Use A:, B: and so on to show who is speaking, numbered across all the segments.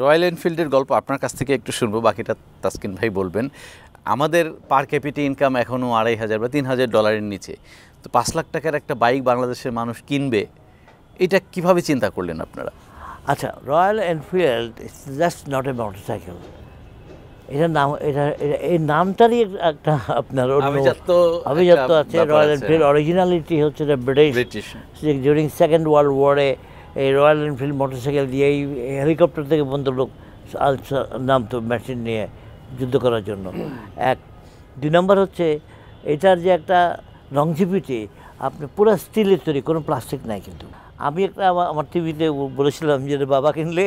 A: Royal এনফিল্ডের গল্প আপনার কাছ থেকে একটু শুনবো, বাকিটা তাসকিন ভাই বলবেন। আমাদের পার ক্যাপিটা ইনকাম এখনও $2,500 বা $3,000 নিচে, তো 5 লাখ টাকার একটা বাইক বাংলাদেশের মানুষ কিনবে, এটা কিভাবে চিন্তা করলেন আপনারা?
B: আচ্ছা, royal Enfield it's just not a motorcycle. এটার নাম এই নামটারই একটা আপনার আভিজাত্য আছে। রয়্যাল এনফিল্ড অরিজিনালিটি হচ্ছে ব্রিটিশ। ডিউরিং সেকেন্ড ওয়ার্ল্ড ওয়ারে এই রয়্যাল এনফিল্ড মোটরসাইকেল দিয়ে এই হেলিকপ্টার থেকে বন্ধু লোক নামতো মেশিন নিয়ে যুদ্ধ করার জন্য। এক, 2 নম্বর হচ্ছে এটার যে একটা লংজিভিটি, আপনি পুরো স্টিলের তৈরি, কোনো প্লাস্টিক নাই। কিন্তু আমি একটা আমার টিভিতে বলেছিলাম যে বাবা কিনলে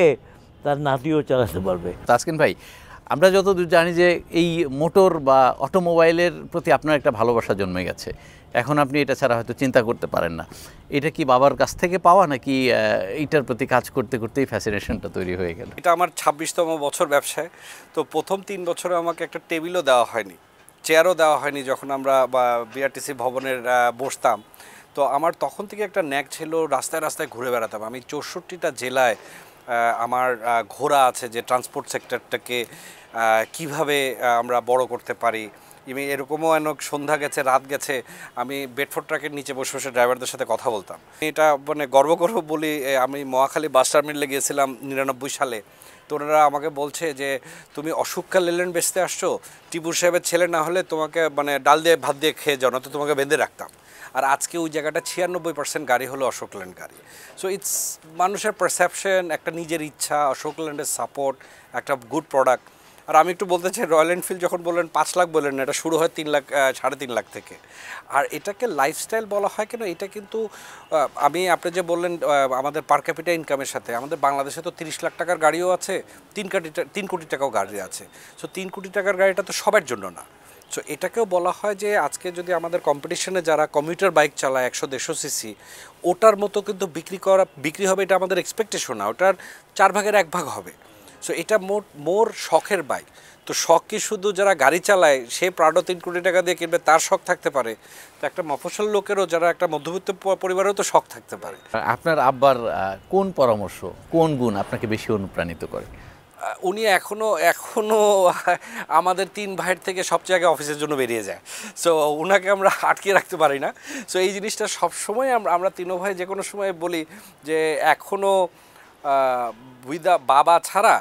B: তার নাতিও চালাতে পারবে।
A: তাসকিন ভাই, আমরা যতদূর জানি যে এই মোটর বা অটোমোবাইলের প্রতি আপনার একটা ভালোবাসা জন্মে গেছে, এখন আপনি এটা ছাড়া হয়তো চিন্তা করতে পারেন না। এটা কি বাবার কাছ থেকে পাওয়া, নাকি এইটার প্রতি কাজ করতে করতেই ফ্যাসিনেশনটা তৈরি হয়ে গেল?
C: এটা আমার 26তম বছর ব্যবসায়। তো প্রথম 3 বছরে আমাকে একটা টেবিলও দেওয়া হয়নি, চেয়ারও দেওয়া হয়নি যখন আমরা বিআরটিসি ভবনের বসতাম। তো আমার তখন থেকে একটা ন্যাক ছিল, রাস্তায় রাস্তায় ঘুরে বেড়াতাম। আমি 64টা জেলায় আমার ঘোরা আছে যে ট্রান্সপোর্ট সেক্টরটাকে কিভাবে আমরা বড় করতে পারি। এরকমও অনেক সন্ধ্যা গেছে, রাত গেছে, আমি বেডফোর্ড ট্রাকের নিচে বসে বসে ড্রাইভারদের সাথে কথা বলতাম। এটা মানে গর্ব করে বলি, আমি মহাখালী বাস টার্মিনালে গিয়েছিলাম 99 সালে। তো ওনারা আমাকে বলছে যে তুমি অশোকা লেল্যান্ড বেচতে আসছো, টিপু সাহেবের ছেলে না হলে তোমাকে মানে ডাল দিয়ে ভাত দিয়ে খেয়ে যাও, না তো তোমাকে বেঁধে রাখতাম। আর আজকে ওই জায়গাটা 96% গাড়ি হলো অশোক ল্যান্ড গাড়ি। সো ইটস মানুষের পারসেপশন, একটা নিজের ইচ্ছা, অশোক ল্যান্ডের সাপোর্ট, একটা গুড প্রোডাক্ট। আর আমি একটু বলতে চাই, রয়্যাল এনফিল্ড যখন বললেন 5 লাখ বললেন না, এটা শুরু হয় 3 লাখ 3.5 লাখ থেকে। আর এটাকে লাইফস্টাইল বলা হয় কেন, এটা কিন্তু আপনি যে বললেন আমাদের পার ক্যাপিটা ইনকামের সাথে, আমাদের বাংলাদেশে তো 30 লাখ টাকার গাড়িও আছে, 3 কোটি টাকাও গাড়ি আছে। সো 3 কোটি টাকার গাড়িটা তো সবার জন্য না। সো এটাকেও বলা হয় যে আজকে যদি আমাদের কম্পিটিশনে যারা কমিউটার বাইক চালায় 100-150 সিসি, ওটার মতো কিন্তু বিক্রি হবে, এটা আমাদের এক্সপেকটেশন না, ওটার 4 ভাগের 1 ভাগ হবে। সো এটা মোর শখের বাইক। তো শখ কি শুধু যারা গাড়ি চালায় সে প্রাডো 3 কোটি টাকা দিয়ে কিনবে তার শখ থাকতে পারে, তো একটা মফস্বল লোকেরও, যারা একটা মধ্যবিত্ত পরিবারেও তো শখ থাকতে পারে।
A: আপনার আব্বার কোন পরামর্শ, কোন গুণ আপনাকে বেশি অনুপ্রাণিত করে?
C: উনি এখনও আমাদের 3 ভাইয়ের থেকে সবচেয়ে আগে অফিসের জন্য বেরিয়ে যায়। সো ওনাকে আমরা আটকে রাখতে পারি না। সো এই জিনিসটা সবসময় আমরা 3 ভাই যে কোনো সময় বলি যে এখনও বাবা ছাড়া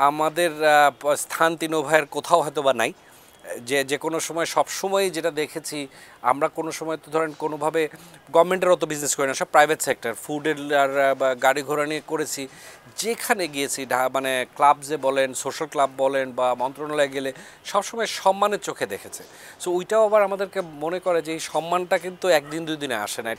C: আমাদের স্থান 3 ভাইয়ের কোথাও হয়তো বা নাই। যে কোনো সময় সবসময় যেটা দেখেছি, আমরা কোনো সময় তো ধরেন কোনোভাবে গভর্নমেন্টের অত বিজনেস করি না, সব প্রাইভেট সেক্টর, ফুডের আর গাড়ি ঘোড়া নিয়ে করেছি। যেখানে গিয়েছি মানে ক্লাব যে বলেন, সোশ্যাল ক্লাব বলেন বা মন্ত্রণালয়ে গেলে সবসময় সম্মানের চোখে দেখেছে। সো ওইটাও আবার আমাদেরকে মনে করে যে এই সম্মানটা কিন্তু 1 দিন 2 দিনে আসে না।